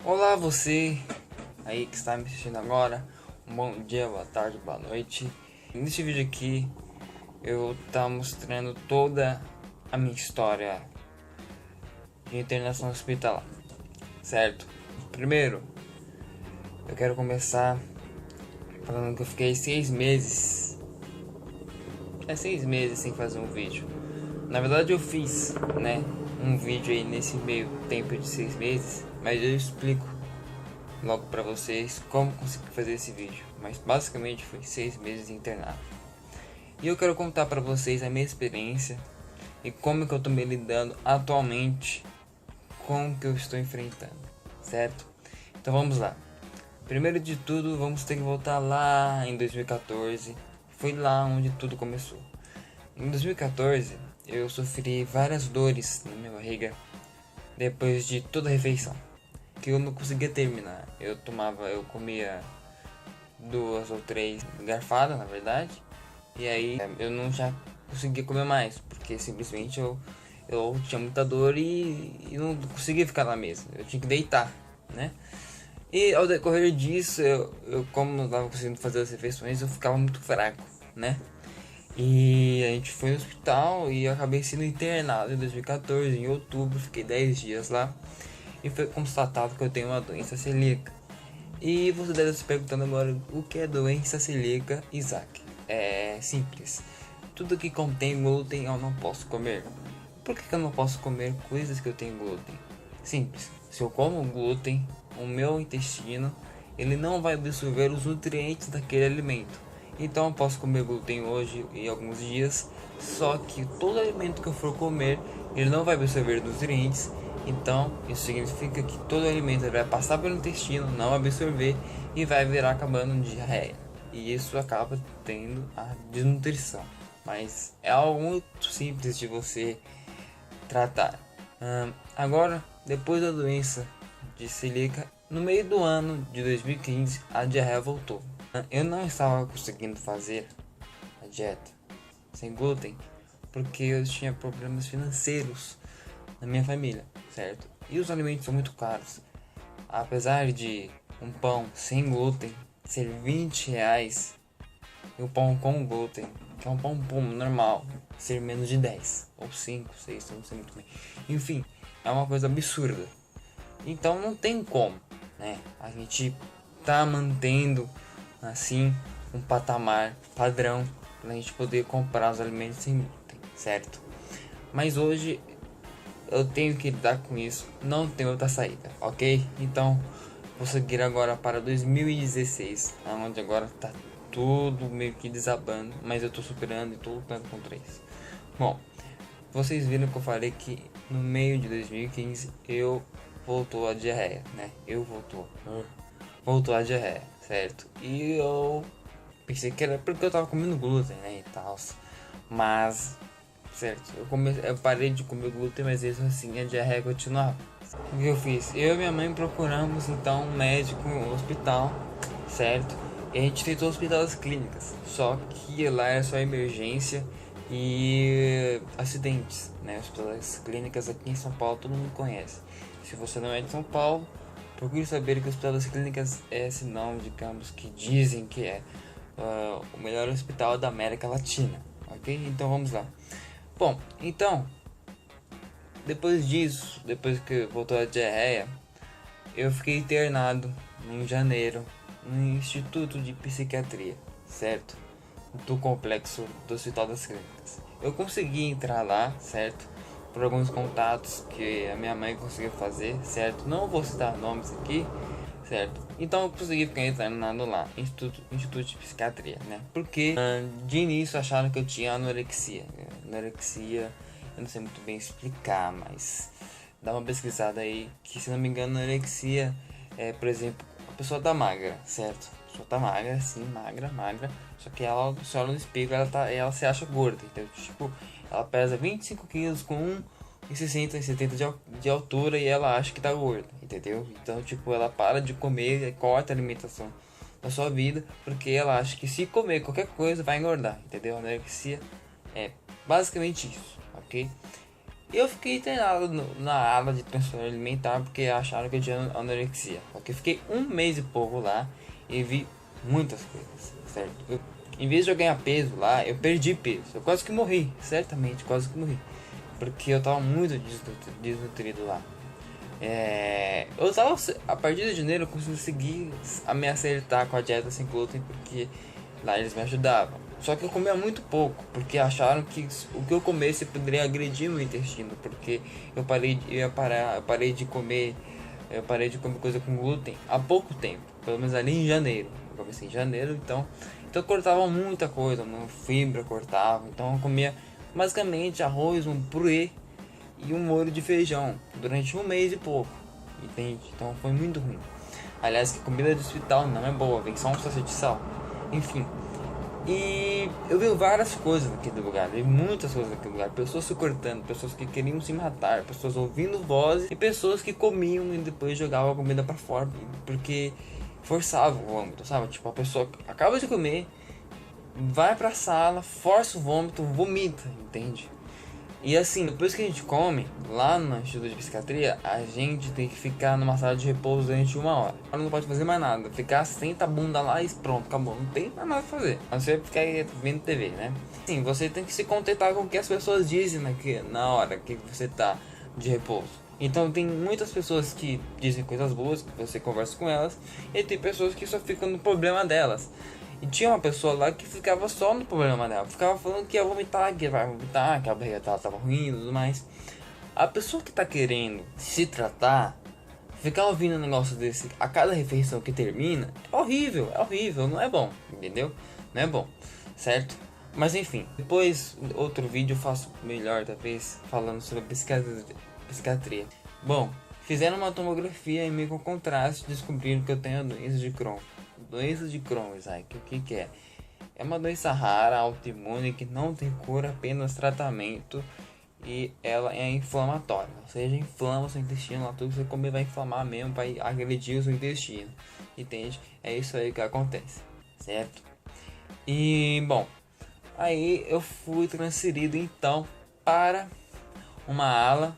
Olá você aí que está me assistindo agora, um bom dia, boa tarde, boa noite. Neste vídeo aqui eu estou mostrando toda a minha história de internação hospitalar, certo? Primeiro, eu quero começar falando que eu fiquei 6 meses, 6 meses sem fazer um vídeo. Na verdade eu fiz, né, um vídeo aí nesse meio tempo de 6 meses, mas eu explico logo pra vocês como consegui fazer esse vídeo. Mas basicamente foi 6 meses internado. E eu quero contar pra vocês a minha experiência e como que eu tô me lidando atualmente com o que eu estou enfrentando, certo? Então vamos lá. Primeiro de tudo, vamos ter que voltar lá em 2014. Foi lá onde tudo começou. Em 2014, eu sofri várias dores na minha barriga depois de toda a refeição, que eu não conseguia terminar. Eu comia 2 ou 3 garfadas, na verdade, e aí eu não já conseguia comer mais, porque simplesmente eu tinha muita dor e não conseguia ficar na mesa, eu tinha que deitar, né? E ao decorrer disso, eu como não estava conseguindo fazer as refeições, eu ficava muito fraco, né? E a gente foi no hospital e eu acabei sendo internado em 2014, em outubro, fiquei 10 dias lá e foi constatado que eu tenho uma doença celíaca. E você deve estar se perguntando agora o que é doença celíaca, Isaac? É simples. Tudo que contém glúten eu não posso comer. Por que eu não posso comer coisas que eu tenho glúten? Simples. Se eu como glúten, o meu intestino ele não vai absorver os nutrientes daquele alimento. Então eu posso comer glúten hoje e alguns dias, só que todo alimento que eu for comer, ele não vai absorver nutrientes. Então isso significa que todo alimento vai passar pelo intestino, não absorver e vai virar acabando em diarreia. E isso acaba tendo a desnutrição. Mas é algo muito simples de você tratar. Agora, depois da doença de celíaca, no meio do ano de 2015, a diarreia voltou. Eu não estava conseguindo fazer a dieta sem glúten porque eu tinha problemas financeiros na minha família, certo? E os alimentos são muito caros. Apesar de um pão sem glúten ser R$ 20 e o pão com glúten, que é um pão normal, ser menos de 10 ou 5, 6, não sei muito bem. Enfim, é uma coisa absurda. Então não tem como, né? A gente tá mantendo assim um patamar padrão para a gente poder comprar os alimentos sem glúten, certo? Mas hoje eu tenho que lidar com isso, não tem outra saída, ok? Então vou seguir agora para 2016, onde agora tá tudo meio que desabando, mas eu tô superando e tô lutando contra isso. Bom, vocês viram que eu falei que no meio de 2015 eu voltou a diarreia, né? Voltou a diarreia, certo? E eu pensei que era porque eu tava comendo glúten, né, e tal. Mas, certo, eu parei de comer glúten, mas mesmo assim a diarreia continuava. O que eu fiz? Eu e minha mãe procuramos então um médico no hospital, certo? E a gente tentou o hospital das clínicas, só que lá era só emergência e acidentes, né? Os hospitais das clínicas aqui em São Paulo todo mundo conhece. Se você não é de São Paulo, procure saber que o Hospital das Clínicas é esse nome, digamos, que dizem que é o melhor hospital da América Latina, ok? Então vamos lá. Bom, então, depois disso, depois que voltou a diarreia, eu fiquei internado em janeiro no Instituto de Psiquiatria, certo? Do complexo do Hospital das Clínicas. Eu consegui entrar lá, certo? Por alguns contatos que a minha mãe conseguiu fazer, certo? Não vou citar nomes aqui, certo? Então eu consegui ficar internado lá, Instituto de Psiquiatria, né? Porque de início acharam que eu tinha anorexia. Anorexia, eu não sei muito bem explicar, mas dá uma pesquisada aí, que se não me engano anorexia é, por exemplo, a pessoa tá magra, certo? A pessoa tá magra, sim, magra, só que ela, se olha no espelho, ela se acha gorda, então, tipo, ela pesa 25 quilos com 1,60 e 70 de altura e ela acha que tá gorda, entendeu? Então, tipo, ela para de comer, corta a alimentação da sua vida, porque ela acha que se comer qualquer coisa vai engordar, entendeu? A anorexia é basicamente isso, ok? Eu fiquei internado na ala de transtorno alimentar porque acharam que eu tinha anorexia. Só que eu fiquei um mês e pouco lá e vi muitas coisas, certo? Em vez de eu ganhar peso lá, eu perdi peso. Eu quase que morri, certamente, quase que morri. Porque eu tava muito desnutrido lá. Eu tava, a partir de janeiro eu consegui me acertar com a dieta sem glúten porque lá eles me ajudavam. Só que eu comia muito pouco, porque acharam que o que eu comesse poderia agredir meu intestino, porque eu parei de comer, eu parei de comer coisa com glúten há pouco tempo, pelo menos ali em janeiro. Eu comecei em janeiro, então eu cortava muita coisa, uma fibra cortava, então eu comia basicamente arroz, um purê e um molho de feijão durante um mês e pouco, entende? Então foi muito ruim. Aliás, que comida de hospital não é boa, vem só um sachê de sal. Enfim. E eu vi várias coisas naquele lugar, vi muitas coisas naquele lugar. Pessoas se cortando, pessoas que queriam se matar, pessoas ouvindo vozes e pessoas que comiam e depois jogavam a comida pra fora porque forçavam o vômito, sabe? Tipo, a pessoa acaba de comer, vai pra sala, força o vômito, vomita, entende? E assim, depois que a gente come, lá no Instituto de Psiquiatria, a gente tem que ficar numa sala de repouso durante 1 hora. Não pode fazer mais nada, ficar senta a bunda lá e pronto, acabou. Não tem mais nada a fazer, a não ser ficar aí vendo TV, né? Sim, você tem que se contentar com o que as pessoas dizem na hora que você tá de repouso. Então tem muitas pessoas que dizem coisas boas, que você conversa com elas, e tem pessoas que só ficam no problema delas. E tinha uma pessoa lá que ficava só no problema dela, ficava falando que ia vomitar, que vai vomitar, que a barriga dela tava ruim e tudo mais. A pessoa que tá querendo se tratar, ficar ouvindo um negócio desse a cada refeição que termina, é horrível, não é bom, entendeu? Não é bom, certo? Mas enfim, depois outro vídeo eu faço melhor, talvez, falando sobre psiquiatria. Bom, fizeram uma tomografia em mim com contraste e descobriram que eu tenho a doença de Crohn. Doença de Crohn, Isaac, o que é? É uma doença rara, autoimune, que não tem cura, apenas tratamento, e ela é inflamatória, ou seja, inflama o seu intestino, lá tudo que você comer vai inflamar mesmo, vai agredir o seu intestino, entende? É isso aí que acontece, certo? E, bom, aí eu fui transferido então para uma ala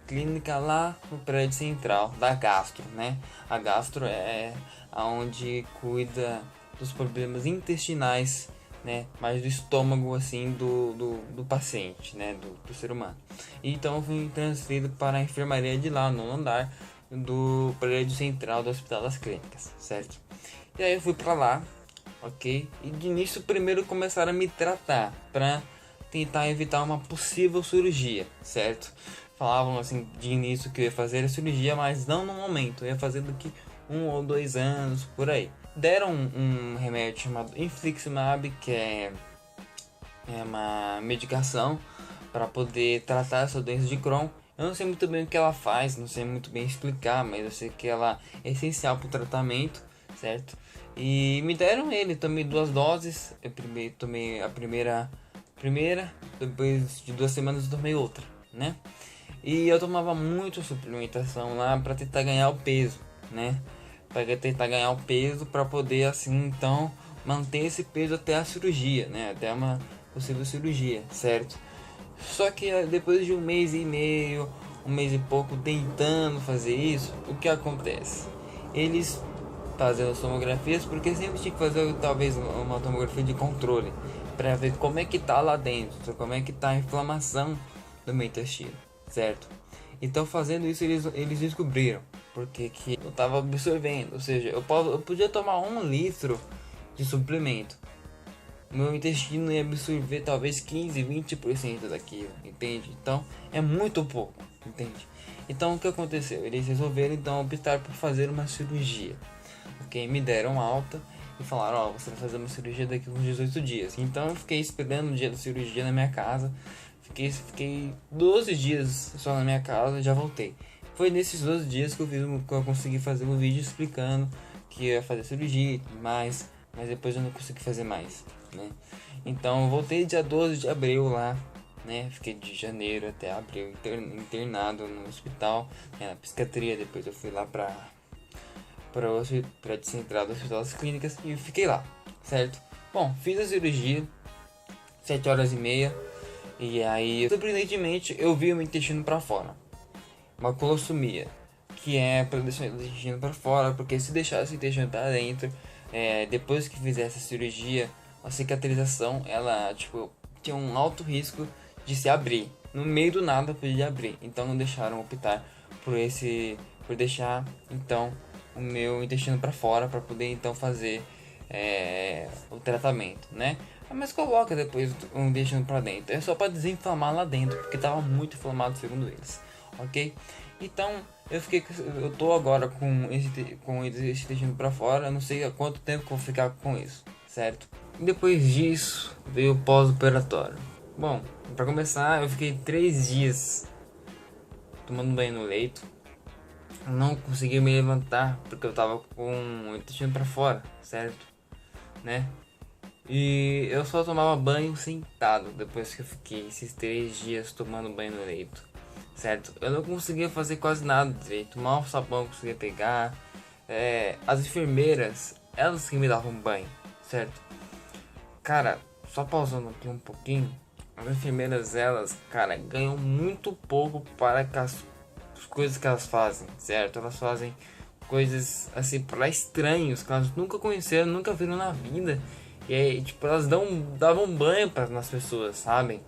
clínica lá no prédio central da gastro, né? A gastro é aonde cuida dos problemas intestinais, né? Mais do estômago, assim, do paciente, né? Do ser humano. Então eu fui transferido para a enfermaria de lá, no andar do prédio central do Hospital das Clínicas, certo? E aí eu fui para lá, ok? E de início primeiro começaram a me tratar para tentar evitar uma possível cirurgia, certo? Falavam assim de início que eu ia fazer a cirurgia, mas não no momento, eu ia fazer daqui 1 ou 2 anos, por aí. Deram um remédio chamado Infliximab, que é uma medicação para poder tratar essa doença de Crohn. Eu não sei muito bem o que ela faz, não sei muito bem explicar, mas eu sei que ela é essencial para o tratamento, certo? E me deram ele, tomei 2 doses, eu primeiro tomei a primeira, depois de 2 semanas eu tomei outra, né? E eu tomava muito suplementação lá para tentar ganhar o peso, né? Para tentar ganhar o peso para poder assim então manter esse peso até a cirurgia, né? Até uma possível cirurgia, certo? Só que depois de 1 mês e meio, 1 mês e pouco tentando fazer isso, o que acontece? Eles fazendo as tomografias, porque sempre tinha que fazer talvez uma tomografia de controle para ver como é que tá lá dentro, como é que tá a inflamação do meu intestino, certo? Então fazendo isso eles descobriram porque que eu tava absorvendo, ou seja, eu podia tomar 1 litro de suplemento, meu intestino ia absorver talvez 15-20% daquilo, entende? Então é muito pouco, entende? Então o que aconteceu? Eles resolveram então optar por fazer uma cirurgia, ok? Me deram alta e falaram, ó, você vai fazer uma cirurgia daqui a uns 18 dias. Então eu fiquei esperando o dia da cirurgia na minha casa. Fiquei 12 dias só na minha casa e já voltei. Foi nesses 12 dias que eu consegui fazer um vídeo explicando que ia fazer cirurgia e tudo mais, mas depois eu não consegui fazer mais, né? Então eu voltei dia 12 de abril lá, né? Fiquei de janeiro até abril internado no hospital, né? Na psiquiatria. Depois eu fui lá para o prédio central do Hospital das Clínicas e fiquei lá, certo? Bom, fiz a cirurgia, 7 horas e meia. E aí, surpreendentemente, eu vi o meu intestino para fora. Uma colostomia, que é para deixar o intestino para fora, porque se deixasse o intestino para dentro, depois que fizesse a cirurgia, a cicatrização, ela, tipo, tinha um alto risco de se abrir. No meio do nada podia abrir, então não deixaram optar por deixar, então, o meu intestino para fora, para poder, então, fazer o tratamento, né? Mas coloca depois o intestino para dentro, é só para desinflamar lá dentro, porque tava muito inflamado segundo eles, ok? Então, eu tô agora com esse intestino para fora, não sei há quanto tempo que eu vou ficar com isso, certo? Depois disso, veio o pós-operatório. Bom, para começar, eu fiquei 3 dias tomando banho no leito. Não consegui me levantar porque eu tava com o intestino para fora, certo? Né? E eu só tomava banho sentado depois que eu fiquei esses 3 dias tomando banho no leito, certo? Eu não conseguia fazer quase nada direito, mal sabão eu conseguia pegar. As enfermeiras, elas que me davam banho, certo? Cara, só pausando aqui um pouquinho, as enfermeiras, elas, cara, ganham muito pouco para as coisas que elas fazem, certo? Elas fazem coisas assim para estranhos que elas nunca conheceram, nunca viram na vida. E aí, tipo, elas davam banho nas pessoas, sabem?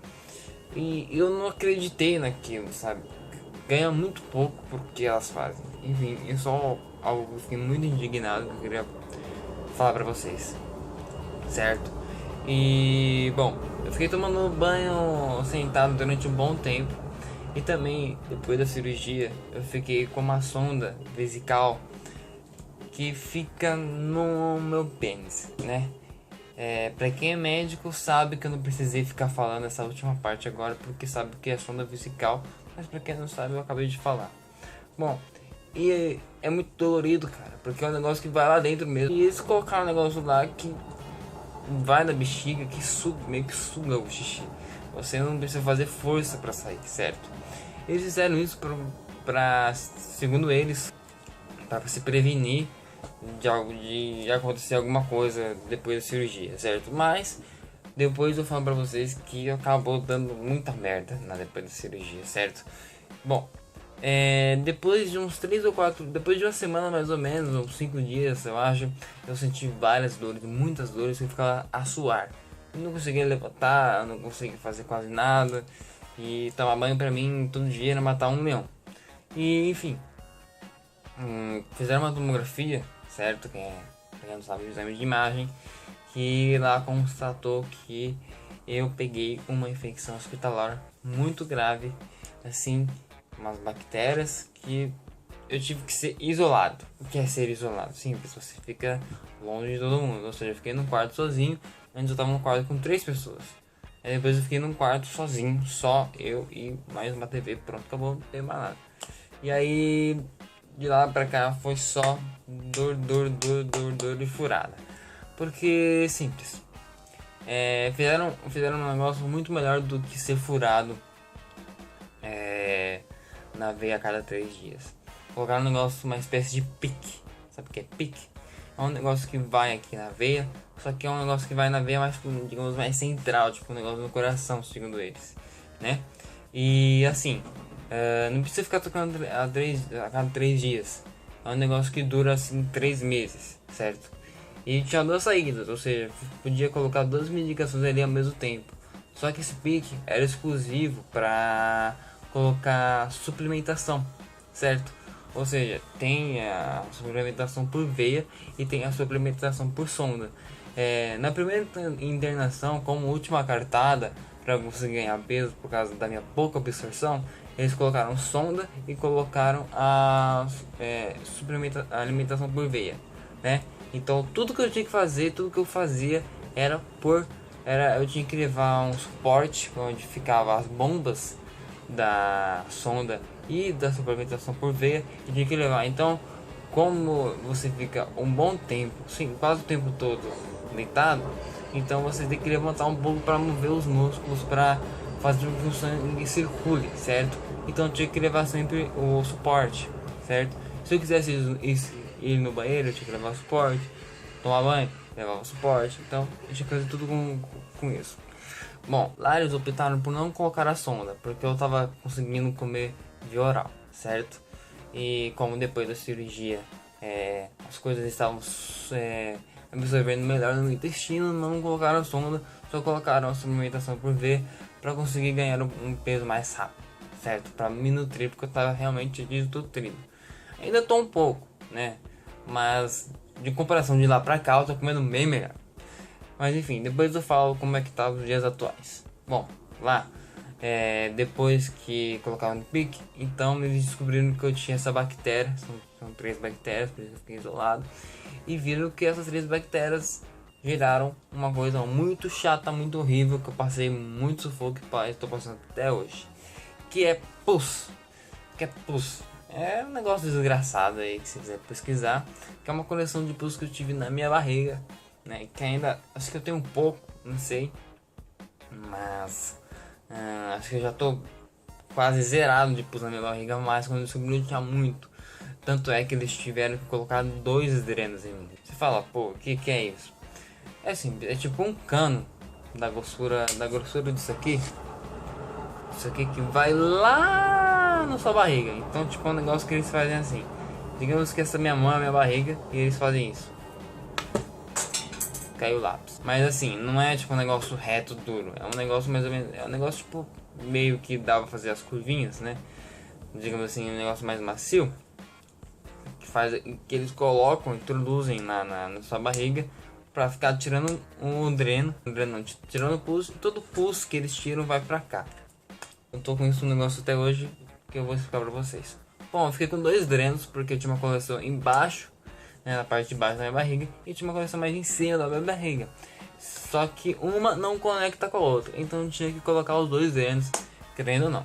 E eu não acreditei naquilo, sabe? Ganha muito pouco porque elas fazem. Enfim, é só algo que eu fiquei muito indignado que eu queria falar pra vocês, certo? E, bom, eu fiquei tomando banho sentado durante um bom tempo. E também, depois da cirurgia, eu fiquei com uma sonda vesical que fica no meu pênis, né? Pra quem é médico sabe que eu não precisei ficar falando essa última parte agora, porque sabe que é sonda vesical, mas pra quem não sabe eu acabei de falar. Bom, e é muito dolorido, cara, porque é um negócio que vai lá dentro mesmo. E eles colocaram um negócio lá que vai na bexiga, que meio que suga o xixi. Você não precisa fazer força pra sair, certo? Eles fizeram isso segundo eles, para se prevenir de acontecer alguma coisa depois da cirurgia, certo? Mas depois eu falo pra vocês que acabou dando muita merda depois da cirurgia, certo? Bom, depois de uns 3 ou 4, depois de uma semana mais ou menos, uns 5 dias eu acho, eu senti várias dores, muitas dores, eu ficava a suar. Eu não conseguia levantar, eu não conseguia fazer quase nada. E tomar banho pra mim todo dia era matar um leão. E enfim, fizeram uma tomografia, certo? Quem não sabe, o exame de imagem, que lá constatou que eu peguei uma infecção hospitalar muito grave, assim, umas bactérias que eu tive que ser isolado. O que é ser isolado? Simples, você fica longe de todo mundo. Ou seja, eu fiquei num quarto sozinho. Antes eu tava num quarto com 3 pessoas. Aí depois eu fiquei num quarto sozinho, só eu e mais uma TV, pronto, acabou, não tem mais nada. E aí, de lá pra cá foi só dor e furada. Porque, simples, fizeram um negócio muito melhor do que ser furado na veia a cada 3 dias. Colocaram um negócio, uma espécie de pique, sabe o que é pique? É um negócio que vai aqui na veia, só que é um negócio que vai na veia mais, digamos, mais central, tipo um negócio no coração, segundo eles, né? E assim, não precisa ficar tocando a cada 3 dias. É um negócio que dura assim 3 meses, certo? E tinha 2 saídas, ou seja, podia colocar 2 medicações ali ao mesmo tempo. Só que esse pique era exclusivo para colocar suplementação, certo? Ou seja, tem a suplementação por veia e tem a suplementação por sonda. Na primeira internação, como última cartada, para conseguir ganhar peso por causa da minha pouca absorção, eles colocaram sonda e colocaram a alimentação por veia, né? Então tudo que eu tinha que fazer, tudo que eu fazia eu tinha que levar um suporte onde ficavam as bombas da sonda e da suplementação por veia e tinha que levar. Então, como você fica um bom tempo, sim, quase o tempo todo deitado, então você tem que levantar um pouco para mover os músculos, para fazer com que o sangue circule, certo? Então eu tinha que levar sempre o suporte, certo? Se eu quisesse ir no banheiro, eu tinha que levar o suporte, tomar banho, levar o suporte, então eu tinha que fazer tudo com isso. Bom, lá eles optaram por não colocar a sonda, porque eu tava conseguindo comer via oral, certo? E como depois da cirurgia as coisas estavam absorvendo melhor no meu intestino, não colocaram a sonda, só colocaram a suplementação por V para conseguir ganhar um peso mais rápido, certo? Para me nutrir, porque eu tava realmente desnutrido. Ainda tô um pouco, né? Mas de comparação de lá pra cá, eu tô comendo bem melhor. Mas enfim, depois eu falo como é que tá os dias atuais. Bom, lá, depois que colocaram no pique, então eles descobriram que eu tinha essa bactéria, são 3 bactérias, por isso eu fiquei isolado, e viram que essas 3 bactérias geraram uma coisa muito chata, muito horrível, que eu passei muito sufoco e estou passando até hoje, que é pus, É um negócio desgraçado aí, que se quiser pesquisar, que é uma coleção de pus que eu tive na minha barriga, né, que ainda, acho que eu tenho um pouco, não sei, mas acho que eu já tô quase zerado de pus na minha barriga, mas quando eu descobri eu tinha muito. Tanto é que eles tiveram que colocar 2 drenos em mim. Você fala, pô, o que é isso? É simples, é tipo um cano da grossura disso aqui. Isso aqui que vai lá na sua barriga. Então, tipo, é um negócio que eles fazem assim. Digamos que essa minha mão é a minha barriga e eles fazem isso. Caiu o lápis. Mas assim, não é tipo um negócio reto, duro. É um negócio mais ou menos. É um negócio tipo meio que dá pra fazer as curvinhas, né? Digamos assim, um negócio mais macio. Que eles colocam, introduzem na sua barriga pra ficar tirando o dreno. Não, tirando o pus. E todo o pus que eles tiram vai pra cá. Eu tô com isso no negócio até hoje que eu vou explicar pra vocês. Bom, eu fiquei com 2 drenos porque eu tinha uma coleção embaixo, né, na parte de baixo da minha barriga, e tinha uma coleção mais em cima da minha barriga. Só que uma não conecta com a outra, então eu tinha que colocar os 2 drenos, querendo ou não.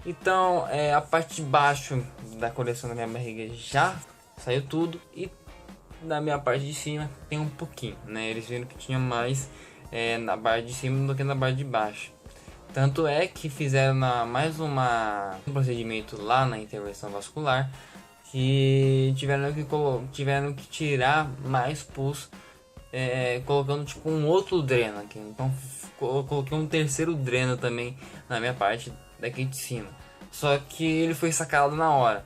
Então, a parte de baixo da coleção da minha barriga já saiu tudo, e da minha parte de cima tem um pouquinho, né? Eles viram que tinha mais na parte de cima do que na parte de baixo. Tanto é que fizeram um procedimento lá na intervenção vascular, que tiveram que tirar mais pus, colocando tipo um outro dreno aqui. Então eu coloquei um terceiro dreno também na minha parte daqui de cima. Só que ele foi sacado na hora,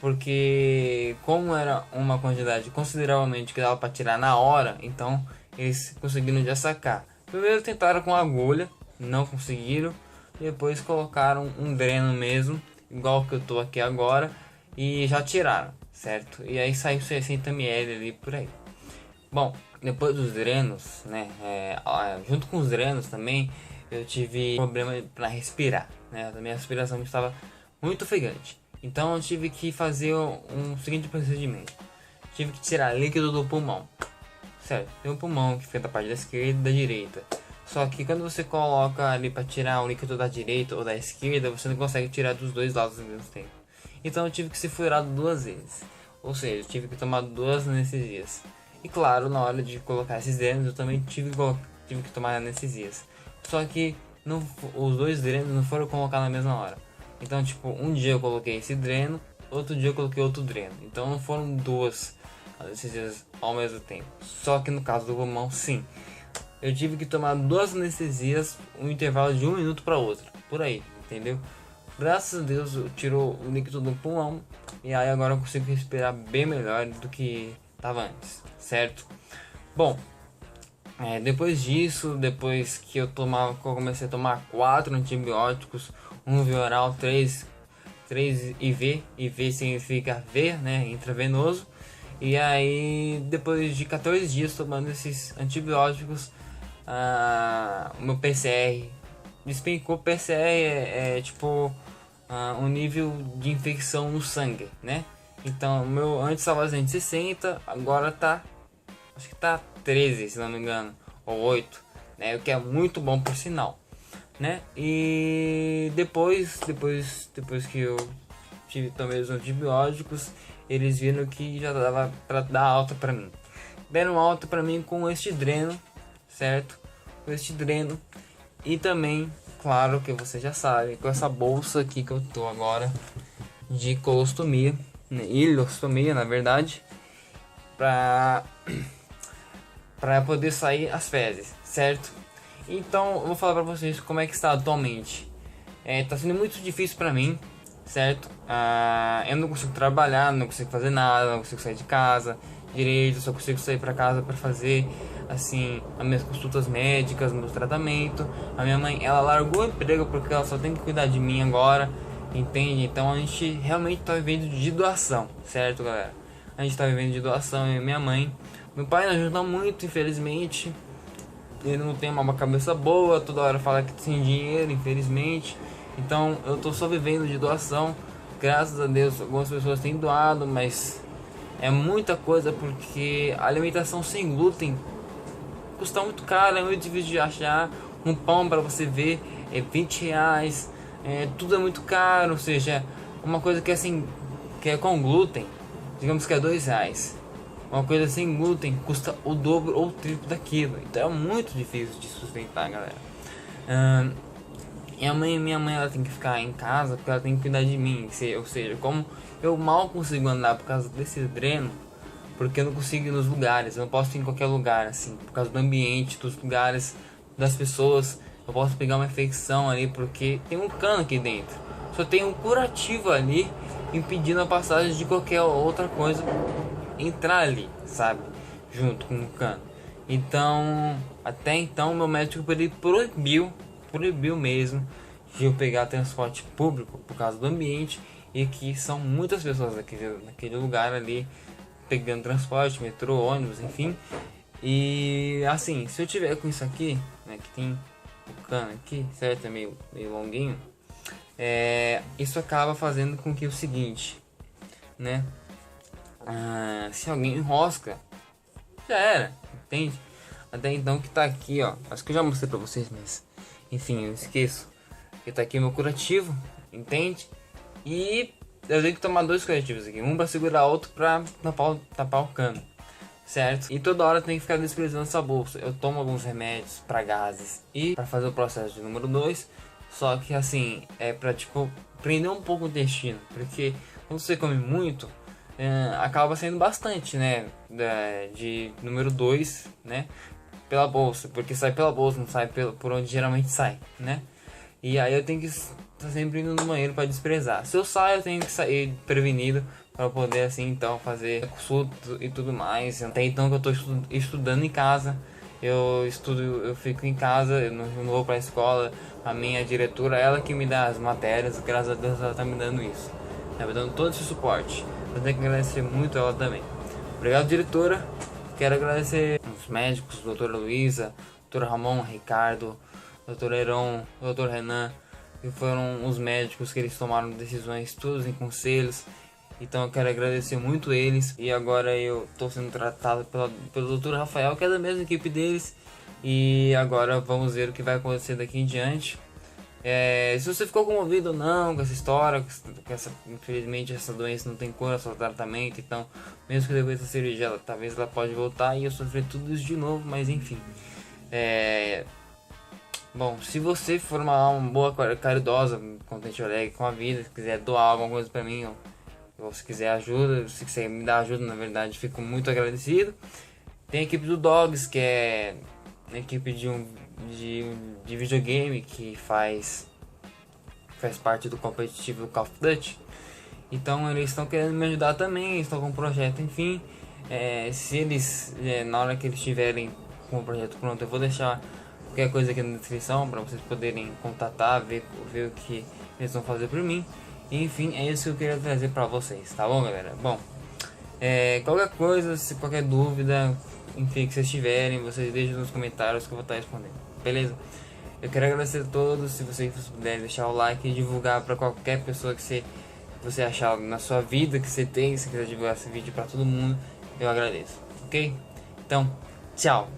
porque como era uma quantidade consideravelmente que dava para tirar na hora, então eles conseguiram já sacar. Primeiro tentaram com agulha, não conseguiram, depois colocaram um dreno mesmo, igual que eu tô aqui agora, e já tiraram, certo? E aí saiu 60 ml ali por aí. Bom, depois dos drenos, né, junto com os drenos também, eu tive problema para respirar, né, a minha respiração estava muito ofegante. Então eu tive que fazer um seguinte procedimento. Tive que tirar líquido do pulmão, certo? Tem um pulmão que fica da parte da esquerda e da direita. Só que quando você coloca ali para tirar o líquido da direita ou da esquerda, você não consegue tirar dos dois lados ao mesmo tempo. Então eu tive que ser furado 2 vezes. Ou seja, eu tive que tomar 2 anestesias. E claro, na hora de colocar esses drenos, eu também tive que tomar anestesias. Só que os 2 drenos não foram colocar na mesma hora. Então, tipo, um dia eu coloquei esse dreno, outro dia eu coloquei outro dreno. Então não foram 2 anestesias ao mesmo tempo. Só que no caso do pulmão, sim. Eu tive que tomar 2 anestesias, um intervalo de 1 minuto para outro, por aí, entendeu? Graças a Deus tirou o líquido do pulmão, e aí agora eu consigo respirar bem melhor do que estava antes, certo? Bom, depois disso, depois que eu comecei a tomar 4 antibióticos, um via oral, 3 IV, IV significa V, né, intravenoso. E aí, depois de 14 dias tomando esses antibióticos, o meu PCR despencou. PCR é tipo um nível de infecção no sangue, né? Então, o meu antes estava 260, agora tá, acho que tá 13, se não me engano, ou 8, né? O que é muito bom por sinal, né? E depois que eu tomei os antibióticos, eles viram que já dava para dar alta para mim. Deram alta para mim com este dreno, certo? Com este dreno, e também, claro que você já sabe, com essa bolsa aqui que eu tô agora de colostomia, né? Ileostomia, na verdade, para poder sair as fezes, certo? Então eu vou falar pra vocês como é que está atualmente. Tá sendo muito difícil pra mim, certo? Eu não consigo trabalhar, não consigo fazer nada, não consigo sair de casa direito, só consigo sair pra casa pra fazer assim as minhas consultas médicas, meu tratamento. A minha mãe, ela largou o emprego porque ela só tem que cuidar de mim agora, entende? Então a gente realmente tá vivendo de doação, certo, galera? A gente tá vivendo de doação, eu e minha mãe. Meu pai não ajuda muito, infelizmente. Ele não tem uma cabeça boa, toda hora fala que tem dinheiro, infelizmente. Então eu tô só vivendo de doação. Graças a Deus algumas pessoas têm doado, mas é muita coisa porque a alimentação sem glúten custa muito caro, é muito difícil de achar. Um pão para você ver é 20 reais, tudo é muito caro, ou seja, uma coisa que assim, que é com glúten, digamos que é 2 reais. Uma coisa sem glúten custa o dobro ou o triplo daquilo, então é muito difícil de sustentar, galera. E minha mãe ela tem que ficar em casa porque ela tem que cuidar de mim, ou seja, como eu mal consigo andar por causa desse dreno, porque eu não consigo ir nos lugares, eu não posso ir em qualquer lugar, assim, por causa do ambiente, dos lugares, das pessoas, eu posso pegar uma infecção ali, porque tem um cano aqui dentro, só tem um curativo ali, impedindo a passagem de qualquer outra coisa entrar ali, sabe, junto com o cano. Então, até então, meu médico ele proibiu mesmo de eu pegar transporte público por causa do ambiente, e que são muitas pessoas naquele lugar ali pegando transporte, metrô, ônibus, enfim. E assim, se eu tiver com isso aqui, né, que tem o cano aqui, certo, é meio longuinho, isso acaba fazendo com que o seguinte, né, se alguém enrosca, já era, entende? Até então que tá aqui, ó, acho que eu já mostrei pra vocês, mas enfim, eu esqueço que tá aqui meu curativo, entende? E eu tenho que tomar 2 curativos aqui, um pra segurar, outro pra tapar o cano, certo? E toda hora tem que ficar desprezando essa bolsa. Eu tomo alguns remédios pra gases e pra fazer o processo de número 2, só que assim, é pra tipo prender um pouco o intestino, porque quando você come muito, acaba saindo bastante, né, de número 2, né, pela bolsa, porque sai pela bolsa, não sai por onde geralmente sai, né? E aí eu tenho que estar sempre indo no banheiro para desprezar. Se eu saio, eu tenho que sair prevenido para poder assim então fazer consulta e tudo mais. Até então que eu estou estudando em casa, eu fico em casa, eu não vou para a escola. A minha diretora, ela que me dá as matérias, graças a Deus ela tá me dando isso, tá me dando todo esse suporte. Eu tenho que agradecer muito ela também. Obrigado, diretora. Quero agradecer os médicos, doutora Luísa, doutor Ramon, Ricardo, doutor Heron, doutor Renan, que foram os médicos que eles tomaram decisões todos em conselhos. Então eu quero agradecer muito eles. E agora eu estou sendo tratado pelo doutor Rafael, que é da mesma equipe deles. E agora vamos ver o que vai acontecer daqui em diante. Se você ficou comovido ou não com essa história, infelizmente essa doença não tem cura, só tratamento. Então mesmo que depois da cirurgia talvez ela pode voltar e eu sofrer tudo isso de novo, mas enfim. Bom, se você for uma alma boa, caridosa, contente, alegre com a vida, se quiser doar alguma coisa pra mim, ou se quiser ajuda, se quiser me dar ajuda, na verdade, fico muito agradecido. Tem a equipe do Dogs, que é a equipe de videogame que faz parte do competitivo do Call of Duty. Então eles estão querendo me ajudar também, estão com um projeto, enfim. Se eles, na hora que eles estiverem com o projeto pronto, eu vou deixar qualquer coisa aqui na descrição para vocês poderem contatar, ver o que eles vão fazer por mim. Enfim, é isso que eu queria trazer para vocês, tá bom, galera? Bom, qualquer coisa, se qualquer dúvida, enfim, que vocês tiverem, vocês deixem nos comentários que eu vou estar respondendo, beleza? Eu quero agradecer a todos, se vocês puderem deixar o like e divulgar para qualquer pessoa que você achar na sua vida, que você tem, se quiser divulgar esse vídeo para todo mundo, eu agradeço, ok? Então, tchau!